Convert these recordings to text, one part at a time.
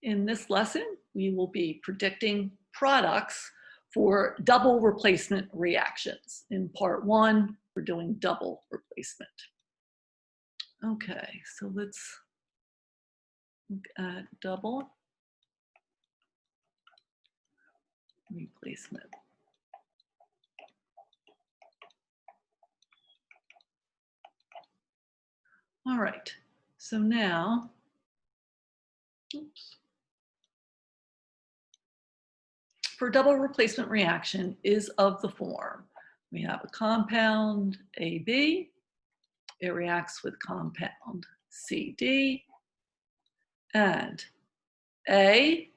In this lesson, we will be predicting products for double replacement reactions. In part one, we're doing double replacement. Okay, so let's look at double replacement. All right, so now, oops. For double replacement reaction is of the form. We have a compound AB, it reacts with compound CD, and A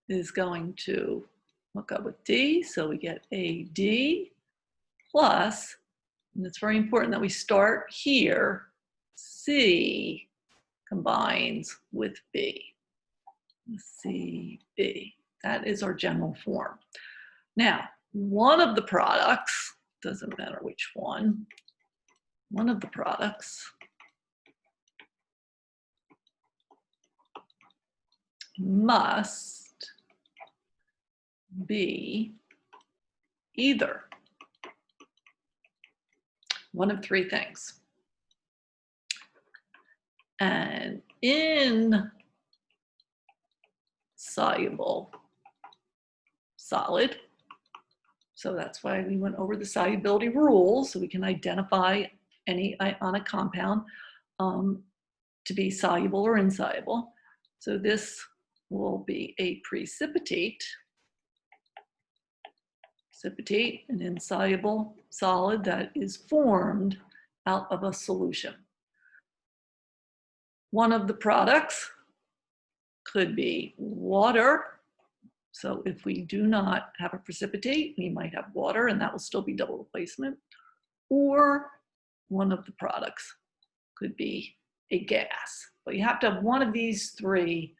is going to hook up with D, so we get AD plus, and it's very important that we start here, C combines with B, CB. That is our general form. Now, one of the products, doesn't matter which one of the products must be either one of three things. And insoluble solid, so that's why we went over the solubility rules, so we can identify any ionic compound to be soluble or insoluble. So this will be a precipitate, an insoluble solid that is formed out of a solution. One of the products could be water. So if we do not have a precipitate, we might have water, and that will still be double replacement. Or one of the products could be a gas. But you have to have one of these three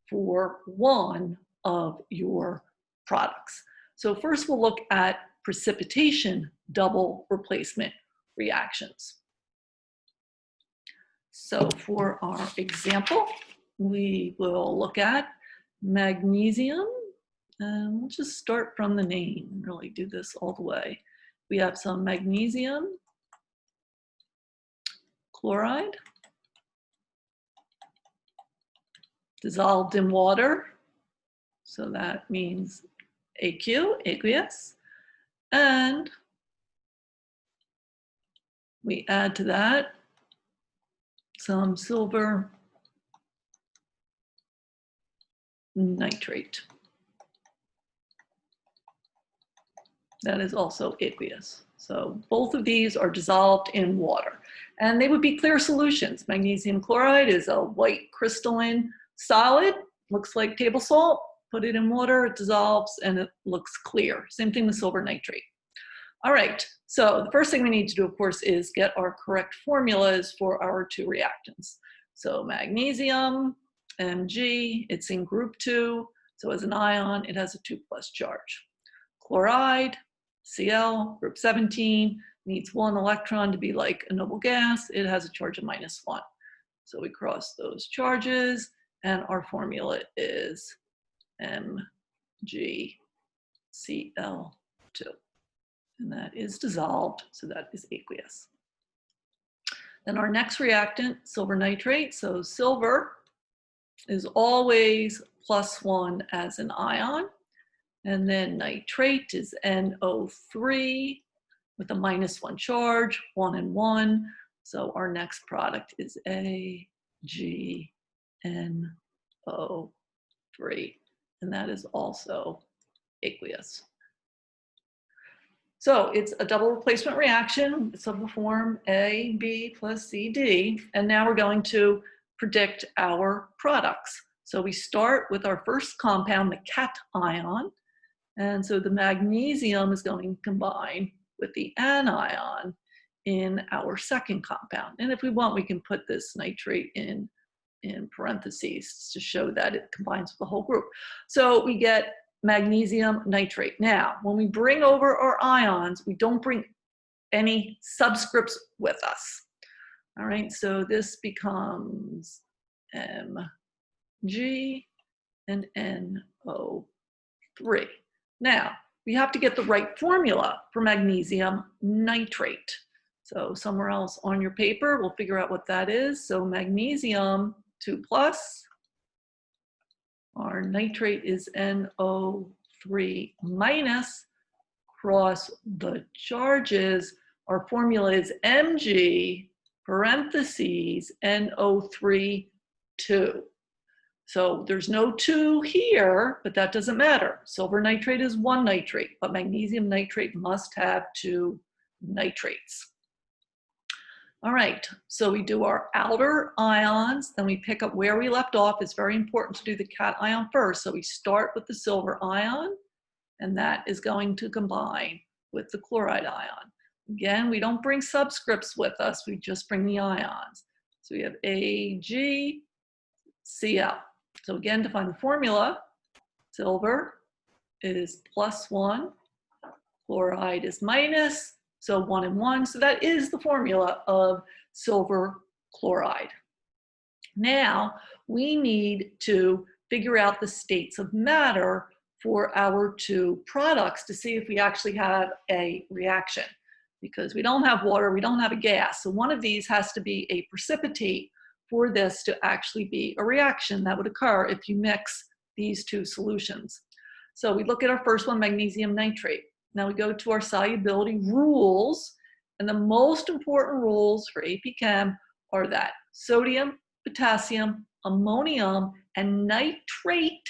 for one of your products. So first we'll look at precipitation double replacement reactions. So for our example, we will look at magnesium. We'll just start from the name and really do this all the way. We have some magnesium chloride dissolved in water. So that means aqueous. And we add to that some silver nitrate. That is also aqueous. So both of these are dissolved in water, and they would be clear solutions. Magnesium chloride is a white crystalline solid, looks like table salt. Put it in water, it dissolves, and it looks clear. Same thing with silver nitrate. All right, so the first thing we need to do, of course, is get our correct formulas for our two reactants. So magnesium, Mg, it's in group 2, so as an ion, it has a 2+ charge. Chloride, Cl, group 17, needs 1 electron to be like a noble gas. It has a charge of -1. So we cross those charges, and our formula is MgCl2. And that is dissolved, so that is aqueous. Then our next reactant, silver nitrate. So silver is always +1 as an ion. And then nitrate is NO3 with a -1 charge, 1 and 1. So our next product is AgNO3, and that is also aqueous. So it's a double replacement reaction. It's of the form AB plus CD, and now we're going to predict our products. So we start with our first compound, the cation. And so the magnesium is going to combine with the anion in our second compound. And if we want, we can put this nitrate in parentheses to show that it combines with the whole group. So we get magnesium nitrate. Now, when we bring over our ions, we don't bring any subscripts with us. All right, so this becomes Mg and NO3. Now, we have to get the right formula for magnesium nitrate. So somewhere else on your paper, we'll figure out what that is. So magnesium 2+, our nitrate is NO3 minus, cross the charges. Our formula is Mg parentheses NO3 2. So there's no 2 here, but that doesn't matter. Silver nitrate is 1 nitrate, but magnesium nitrate must have 2 nitrates. All right, so we do our outer ions, then we pick up where we left off. It's very important to do the cation first. So we start with the silver ion, and that is going to combine with the chloride ion. Again, we don't bring subscripts with us, we just bring the ions. So we have AgCl. So again, to find the formula, silver is +1, chloride is minus, so 1 and 1. So that is the formula of silver chloride. Now, we need to figure out the states of matter for our 2 products to see if we actually have a reaction. Because we don't have water, we don't have a gas. So one of these has to be a precipitate for this to actually be a reaction that would occur if you mix these 2 solutions. So we look at our first one, magnesium nitrate. Now we go to our solubility rules, and the most important rules for AP Chem are that sodium, potassium, ammonium, and nitrate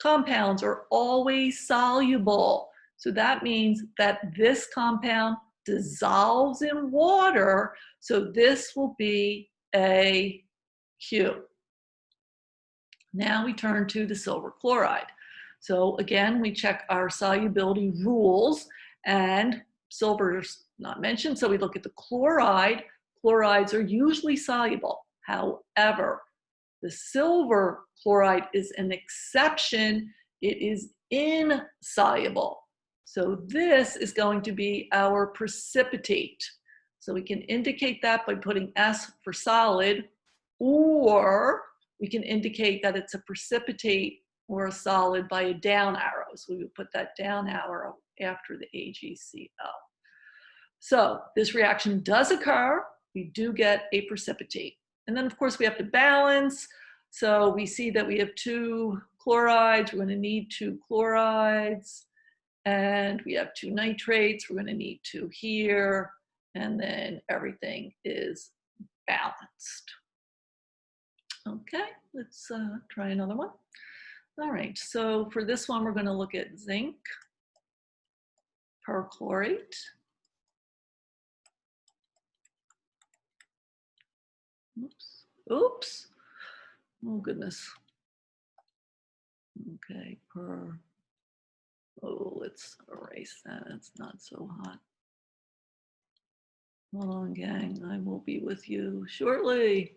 compounds are always soluble. So that means that this compound dissolves in water, so this will be a Q. Now we turn to the silver chloride. So again, we check our solubility rules, and silver is not mentioned, so we look at the chloride. Chlorides are usually soluble. However, the silver chloride is an exception. It is insoluble. So this is going to be our precipitate. So we can indicate that by putting S for solid, or we can indicate that it's a precipitate or a solid by a down arrow. So we would put that down arrow after the AgCl. So this reaction does occur. We do get a precipitate. And then of course we have to balance. So we see that we have 2 chlorides. We're going to need 2 chlorides. And we have 2 nitrates. We're going to need 2 here. And then everything is balanced. Okay, let's try another one. All right, so for this one, we're going to look at zinc perchlorate. Oops, oops. Oh, goodness. Okay, oh, let's erase that. It's not so hot. Hold on, gang. I will be with you shortly.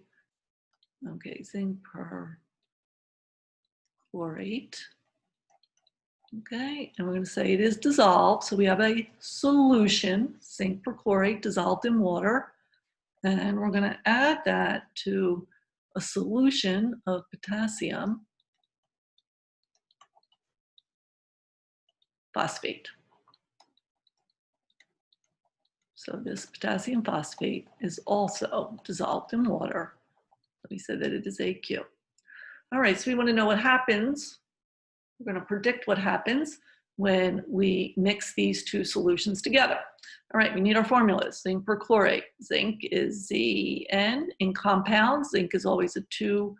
Okay, zinc perchlorate. Okay, and we're going to say it is dissolved. So we have a solution, zinc perchlorate dissolved in water. And we're going to add that to a solution of potassium phosphate. So this potassium phosphate is also dissolved in water. We said that it is AQ. All right, so we want to know what happens. We're going to predict what happens when we mix these 2 solutions together. All right, we need our formulas. Zinc perchlorate. Zinc is Zn. In compounds, zinc is always a 2+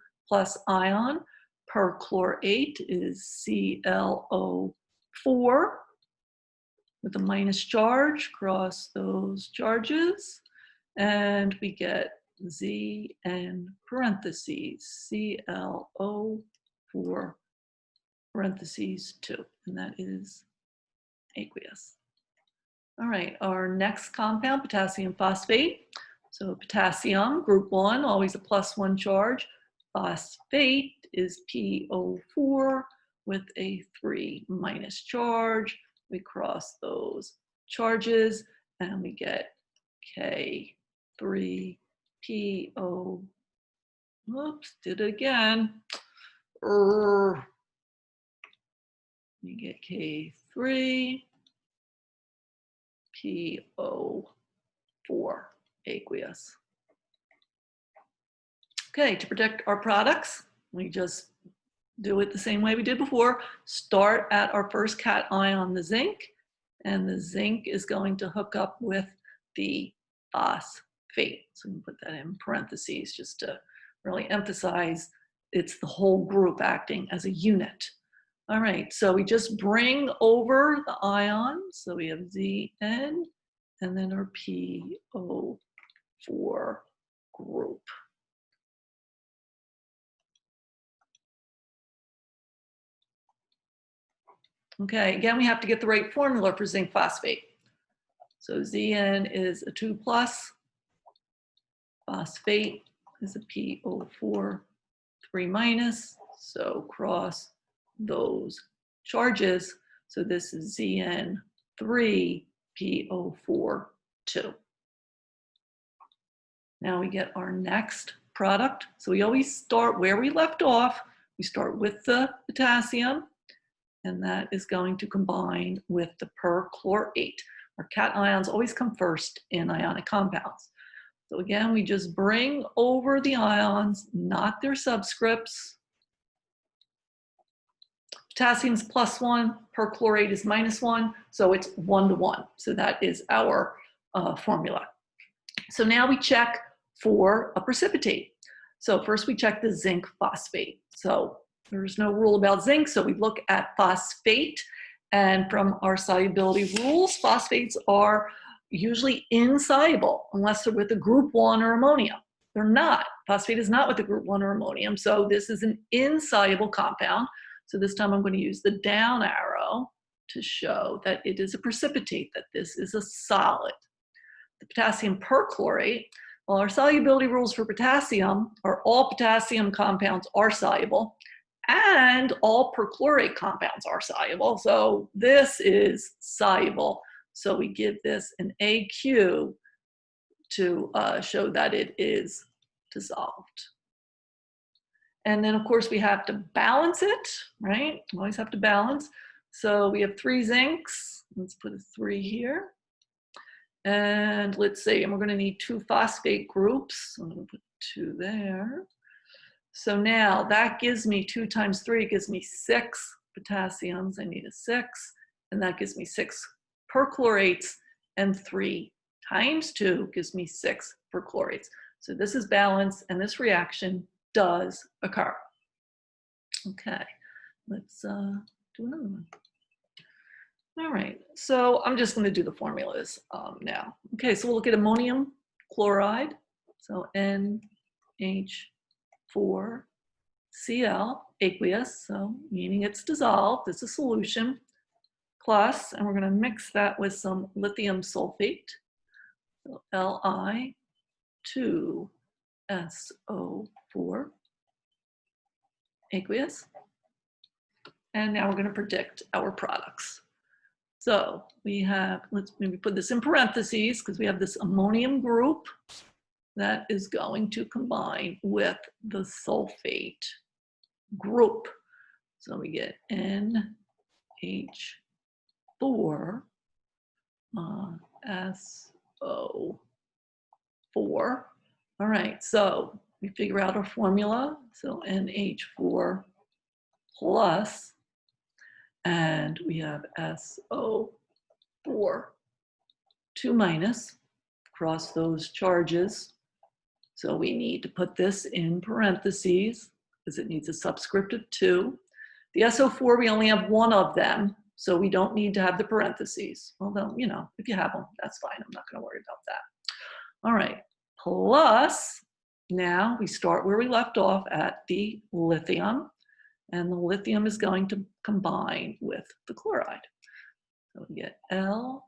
ion. Perchlorate is ClO4 with a minus charge, cross those charges, and we get Zn parentheses, ClO4 parentheses 2, and that is aqueous. All right, our next compound, potassium phosphate. So potassium, group 1, always a +1 charge. Phosphate is PO4 with a 3- charge. We cross those charges and we get K3PO. Oops, did it again. You get K3, PO4 aqueous. Okay, to protect our products, we just do it the same way we did before. Start at our first cation, the zinc, and the zinc is going to hook up with the phosphate. So we put that in parentheses just to really emphasize it's the whole group acting as a unit. All right, so we just bring over the ion. So we have Zn and then our PO4 group. Okay, again, we have to get the right formula for zinc phosphate. So Zn is a 2+, phosphate is a PO4 3-, so cross those charges. So this is Zn3 PO4 2. Now we get our next product. So we always start where we left off. We start with the potassium, and that is going to combine with the perchlorate. Our cations always come first in ionic compounds. So again, we just bring over the ions, not their subscripts. Potassium's +1, perchlorate is -1, so it's 1-to-1. So that is our formula. So now we check for a precipitate. So first we check the zinc phosphate. So there's no rule about zinc, so we look at phosphate, and from our solubility rules, phosphates are usually insoluble unless they're with a group 1 or ammonium. They're not. Phosphate is not with a group 1 or ammonium, so this is an insoluble compound. So this time I'm going to use the down arrow to show that it is a precipitate, that this is a solid. The potassium perchlorate, well, our solubility rules for potassium are all potassium compounds are soluble and all perchlorate compounds are soluble. So this is soluble. So we give this an AQ to show that it is dissolved. And then of course we have to balance it, right? We always have to balance. So we have 3 zincs. Let's put a 3 here. And let's say, and we're going to need 2 phosphate groups. So I'm going to put 2 there. So now that gives me 2 times 3 gives me 6 potassiums. I need a 6, and that gives me 6 perchlorates, and 3 times 2 gives me 6 perchlorates. So this is balanced, and this reaction does occur. Okay, let's do another one. All right, so I'm just going to do the formulas now. Okay, so we'll look at ammonium chloride. So NH4Cl, aqueous, so meaning it's dissolved, it's a solution, plus, and we're going to mix that with some lithium sulfate, so Li2SO4, aqueous. And now we're going to predict our products. So we have, let's maybe put this in parentheses because we have this ammonium group that is going to combine with the sulfate group. So we get NH4 SO4. All right, so we figure out our formula. So NH4 plus, and we have SO4, 2-, cross those charges. So we need to put this in parentheses because it needs a subscript of 2. The SO4, we only have 1 of them, so we don't need to have the parentheses. Although, you know, if you have them, that's fine. I'm not going to worry about that. All right, plus, now we start where we left off at the lithium. And the lithium is going to combine with the chloride. So we get LiCl.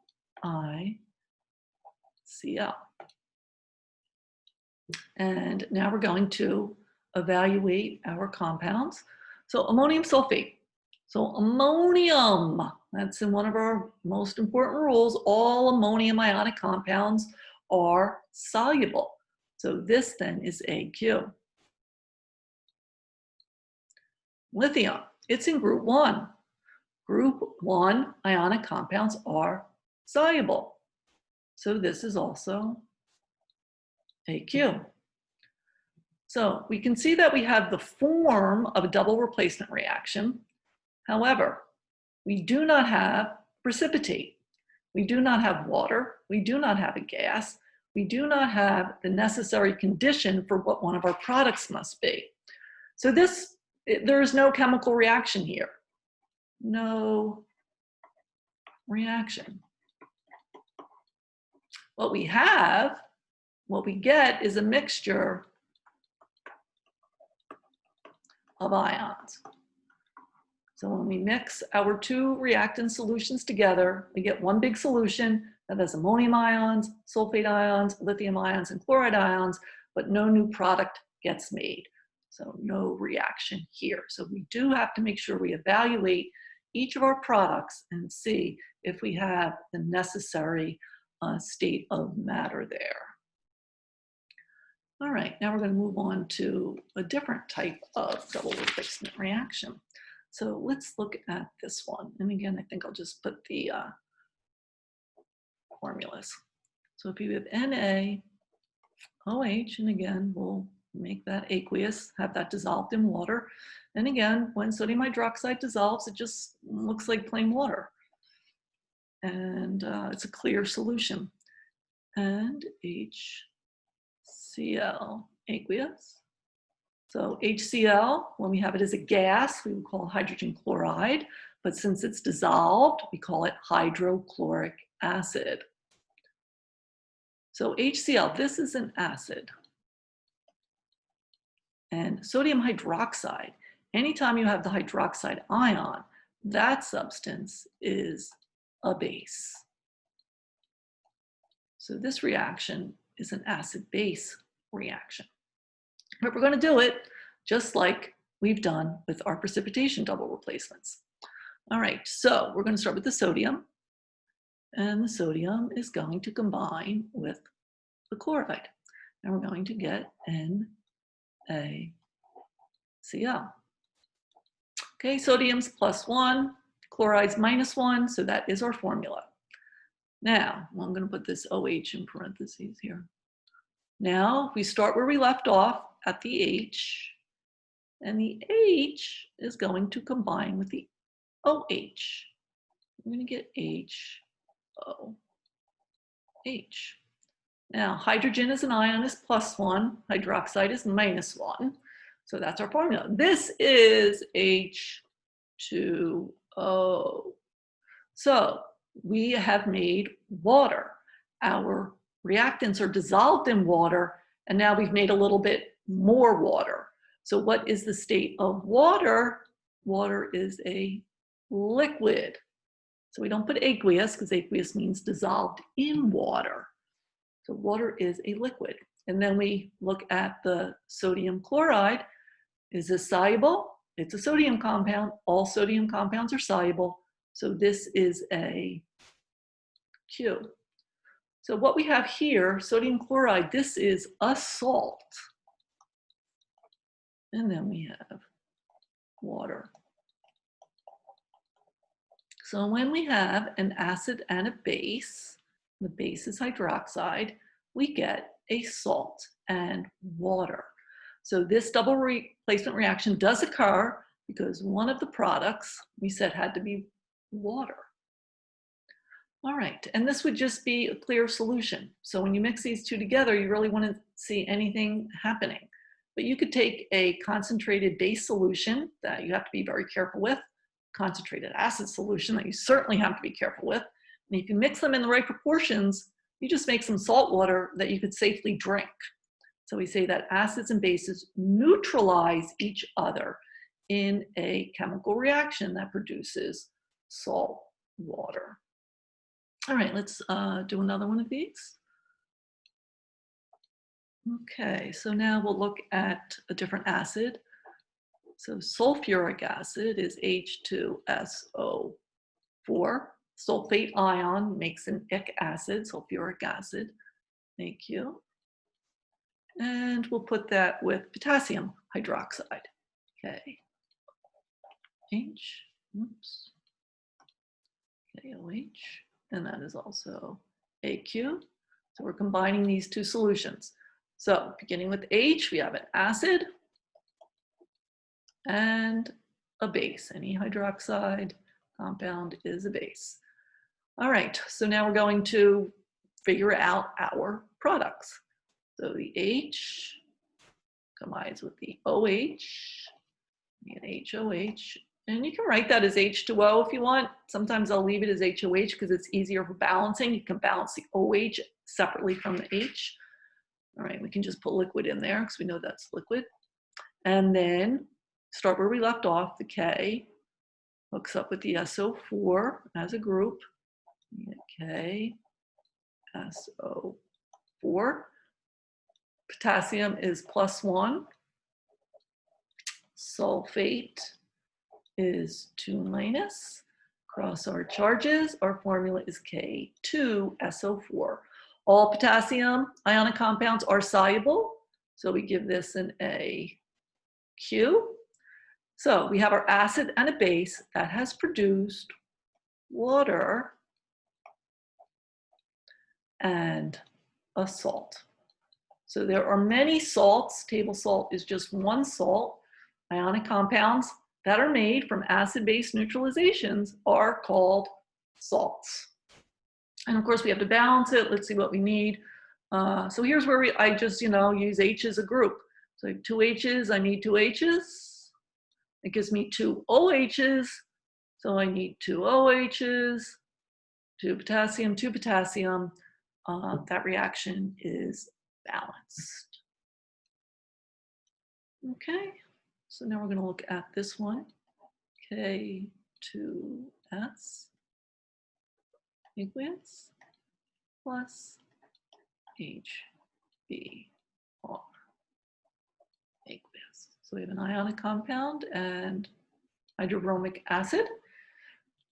And now we're going to evaluate our compounds. So ammonium sulfate. So ammonium, that's in one of our most important rules. All ammonium ionic compounds are soluble. So this then is AQ. Lithium, it's in group 1. Group 1 ionic compounds are soluble. So this is also AQ. So we can see that we have the form of a double replacement reaction. However, we do not have precipitate. We do not have water. We do not have a gas. We do not have the necessary condition for what one of our products must be. So there is no chemical reaction here. No reaction. What we get is a mixture of ions. So when we mix our two reactant solutions together, we get one big solution that has ammonium ions, sulfate ions, lithium ions, and chloride ions, but no new product gets made. So no reaction here. So we do have to make sure we evaluate each of our products and see if we have the necessary state of matter there. All right, now we're going to move on to a different type of double replacement reaction. So let's look at this one. And again, I think I'll just put the formulas. So if you have NaOH, and again, we'll make that aqueous, have that dissolved in water. And again, when sodium hydroxide dissolves, it just looks like plain water. And it's a clear solution. And HCl, aqueous. So HCl, when we have it as a gas, we would call hydrogen chloride, but since it's dissolved, we call it hydrochloric acid. So HCl, this is an acid. And sodium hydroxide, anytime you have the hydroxide ion, that substance is a base. So this reaction is an acid-base reaction. But we're going to do it just like we've done with our precipitation double replacements. All right, so we're going to start with the sodium. And the sodium is going to combine with the chloride. And we're going to get NaCl. Okay, sodium's +1, chloride's -1, so that is our formula. Now, I'm going to put this OH in parentheses here. Now, we start where we left off at the H, and the H is going to combine with the OH. I'm going to get HOH. Now, hydrogen as an ion is +1, hydroxide is -1, so that's our formula. This is H2O. So we have made water. Our reactants are dissolved in water, and now we've made a little bit more water. So what is the state of water? Water is a liquid. So we don't put aqueous, because aqueous means dissolved in water. So water is a liquid. And then we look at the sodium chloride. Is this soluble? It's a sodium compound. All sodium compounds are soluble. So this is a Q. So what we have here, sodium chloride, this is a salt. And then we have water. So when we have an acid and a base, the base is hydroxide, we get a salt and water. So this double replacement reaction does occur because one of the products we said had to be water. All right, and this would just be a clear solution. So when you mix these two together, you really wouldn't see anything happening. But you could take a concentrated base solution that you have to be very careful with, concentrated acid solution that you certainly have to be careful with, and if you mix them in the right proportions, you just make some salt water that you could safely drink. So we say that acids and bases neutralize each other in a chemical reaction that produces salt water. All right, let's do another one of these. Okay, so now we'll look at a different acid. So sulfuric acid is H2SO4. Sulfate ion makes an ic acid, sulfuric acid. Thank you. And we'll put that with potassium hydroxide. Okay. H, oops, KOH, and that is also AQ. So we're combining these two solutions. So beginning with H, we have an acid and a base. Any hydroxide compound is a base. All right, so now we're going to figure out our products. So the H combines with the OH, and HOH, and you can write that as H2O if you want. Sometimes I'll leave it as HOH because it's easier for balancing. You can balance the OH separately from the H. All right, we can just put liquid in there because we know that's liquid. And then start where we left off. The K hooks up with the SO4 as a group. K, SO4. Potassium is +1. Sulfate is 2-. Cross our charges. Our formula is K2SO4. All potassium ionic compounds are soluble, so we give this an AQ. So we have our acid and a base that has produced water and a salt. So there are many salts. Table salt is just one salt. Ionic compounds that are made from acid-base neutralizations are called salts. And of course we have to balance it. Let's see what we need. So here's where I just, use H as a group. So I have 2 H's, I need 2 H's. It gives me 2 OH's. So I need 2 OH's, 2 potassium, 2 potassium. That reaction is balanced. Okay, so now we're going to look at this one. K2S aqueous plus HBr aqueous. So we have an ionic compound and hydrobromic acid.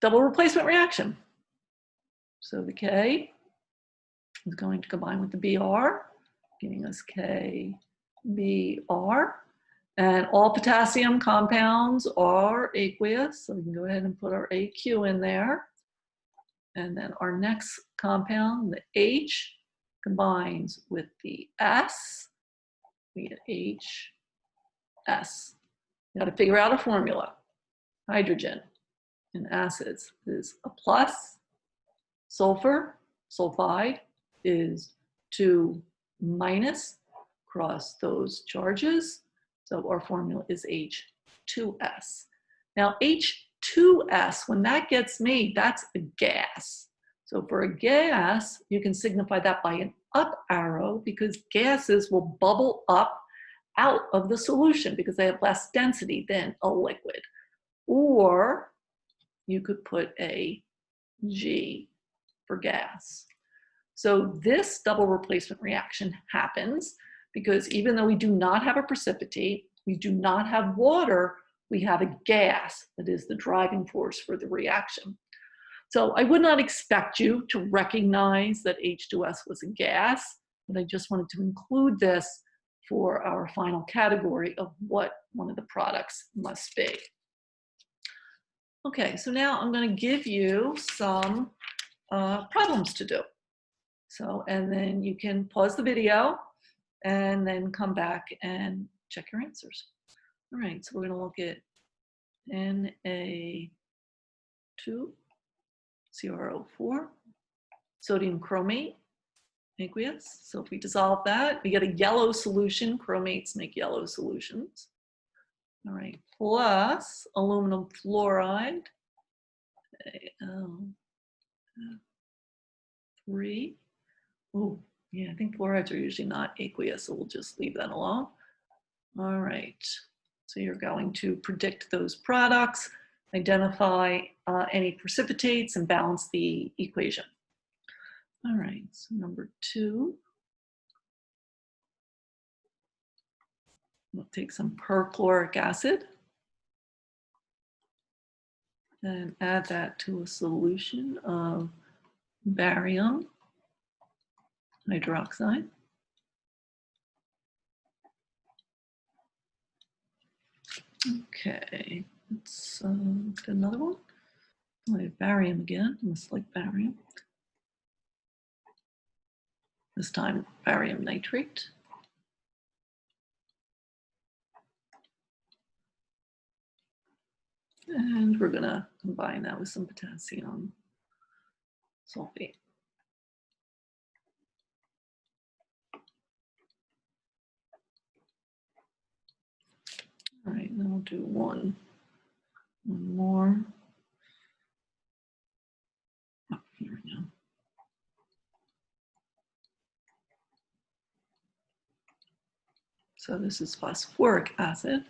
Double replacement reaction. So the K is going to combine with the Br, giving us KBr. And all potassium compounds are aqueous, so we can go ahead and put our AQ in there. And then our next compound, the H, combines with the S. We get HS. You got to figure out a formula. Hydrogen in acids is a plus. Sulfur, sulfide, is 2-. Cross those charges. So our formula is H2S. Now H2S, when that gets made, that's a gas. So for a gas, you can signify that by an up arrow because gases will bubble up out of the solution because they have less density than a liquid. Or you could put a G for gas. So this double replacement reaction happens because even though we do not have a precipitate, we do not have water, we have a gas that is the driving force for the reaction. So I would not expect you to recognize that H2S was a gas, but I just wanted to include this for our final category of what one of the products must be. Okay, so now I'm going to give you some problems to do. So, and then you can pause the video and then come back and check your answers. All right, so we're going to look at Na2CrO4, sodium chromate, aqueous. So if we dissolve that, we get a yellow solution. Chromates make yellow solutions. All right, plus aluminum fluoride, Al3. Oh, yeah, I think fluorides are usually not aqueous, so we'll just leave that alone. All right, so you're going to predict those products, identify any precipitates, and balance the equation. All right, so number 2. We'll take some perchloric acid and add that to a solution of barium hydroxide. Okay, Let's get another one. I have barium again. I'm going to select barium. This time, barium nitrate. And we're going to combine that with some potassium sulfate. All right, then I'll do one more. Oh, here we go. So this is phosphoric acid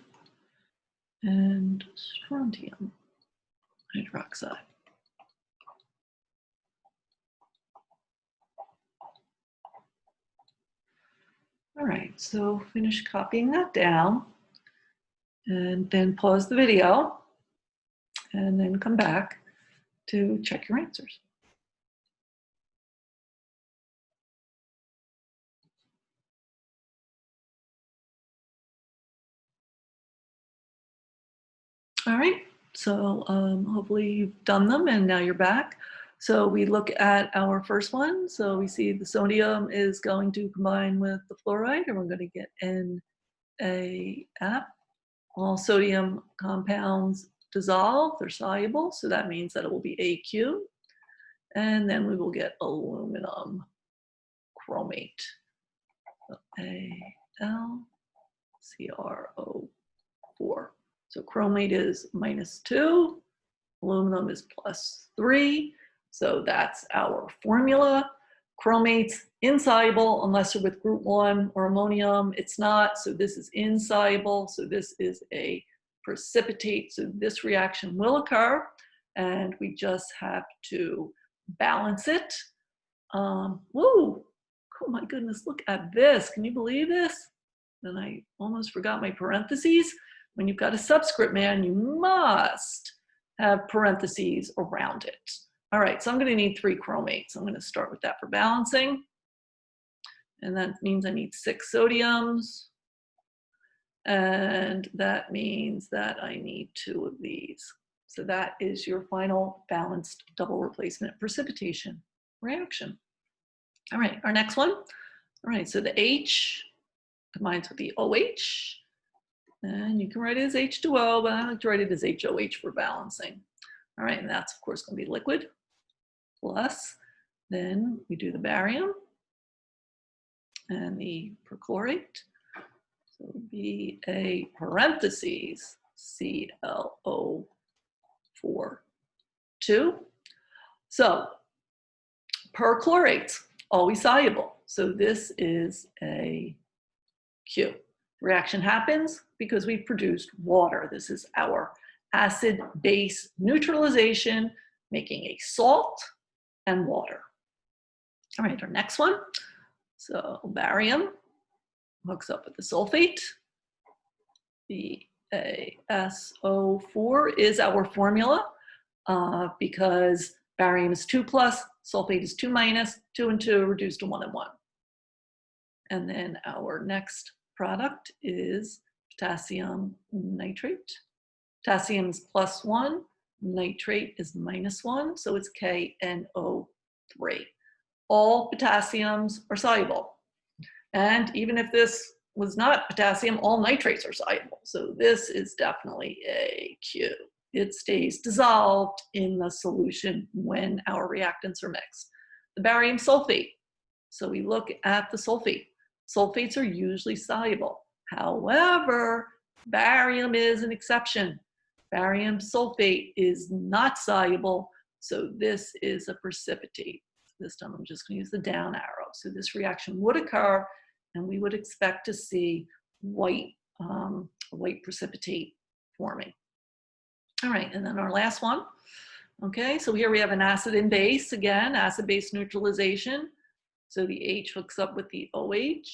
and strontium hydroxide. All right, so finish copying that down and then pause the video and then come back to check your answers. All right, so hopefully you've done them and now you're back. So we look at our first one. So we see the sodium is going to combine with the fluoride and we're going to get NaF. All sodium compounds dissolve, they're soluble. So that means that it will be AQ. And then we will get aluminum chromate. So AlCrO4. So chromate is -2, aluminum is +3. So that's our formula. Chromate's insoluble unless you're with group 1 or ammonium. It's not, so this is insoluble. So this is a precipitate. So this reaction will occur and we just have to balance it. Woo! Oh my goodness, look at this. Can you believe this? And I almost forgot my parentheses. When you've got a subscript, man, you must have parentheses around it. All right, so I'm going to need 3 chromates. I'm going to start with that for balancing. And that means I need 6 sodiums. And that means that I need 2 of these. So that is your final balanced double replacement precipitation reaction. All right, our next one. All right, so the H combines with the OH. And you can write it as H2O, but I like to write it as HOH for balancing. All right, and that's of course going to be liquid. Plus, then we do the barium and the perchlorate. So it would be a parentheses ClO4, 2. So perchlorate, always soluble. So this is a Q. Reaction happens because we've produced water. This is our acid-base neutralization, making a salt and water. All right, our next one. So barium hooks up with the sulfate. The BaSO4 is our formula because barium is 2+, sulfate is 2-, 2 and 2 reduced to 1 and 1. And then our next product is potassium nitrate. Potassium is +1, nitrate is -1, so it's KNO3. All potassiums are soluble. And even if this was not potassium, all nitrates are soluble. So this is definitely a Q. It stays dissolved in the solution when our reactants are mixed. The barium sulfate. So we look at the sulfate. Sulfates are usually soluble. However, barium is an exception. Barium sulfate is not soluble, so this is a precipitate. This time I'm just going to use the down arrow. So this reaction would occur, and we would expect to see white precipitate forming. All right, and then our last one. Okay, so here we have an acid and base, again, acid-base neutralization. So the H hooks up with the OH.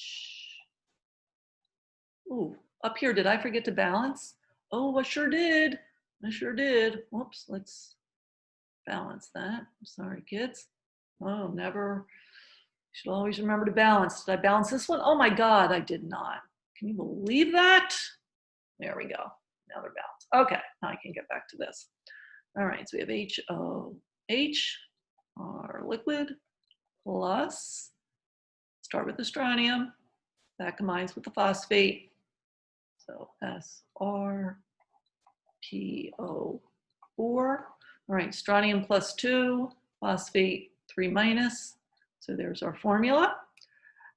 Ooh, up here, did I forget to balance? Oh, I sure did. I sure did. Whoops, let's balance that. I'm sorry, kids. Oh, never. You should always remember to balance. Did I balance this one? Oh my God, I did not. Can you believe that? There we go. now they're balanced. Okay, now I can get back to this. All right, so we have HOH, our liquid, plus, start with the strontium, that combines with the phosphate. So SrPO4. All right, strontium plus 2, phosphate 3 minus. So there's our formula.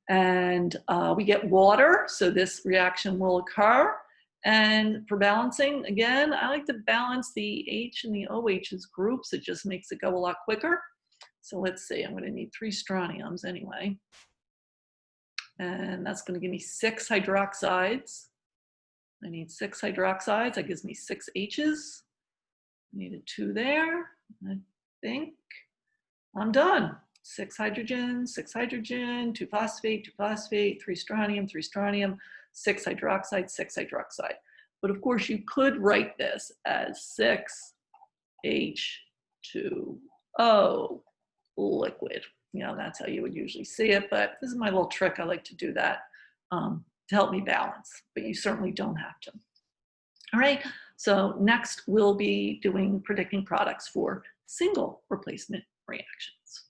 And we get water, so this reaction will occur. And for balancing, again, I like to balance the H and the OH's groups. It just makes it go a lot quicker. So let's see, I'm going to need 3 strontiums anyway. And that's going to give me 6 hydroxides. I need 6 hydroxides. That gives me 6 H's. I need a 2 there. I think I'm done. 6 hydrogen, 2 phosphate, 2 phosphate, 3 strontium, 3 strontium, 6 hydroxide, 6 hydroxide. But of course, you could write this as 6H2O liquid. You know, that's how you would usually see it, but this is my little trick. I like to do that to help me balance, but you certainly don't have to. All right, so next we'll be predicting products for single replacement reactions.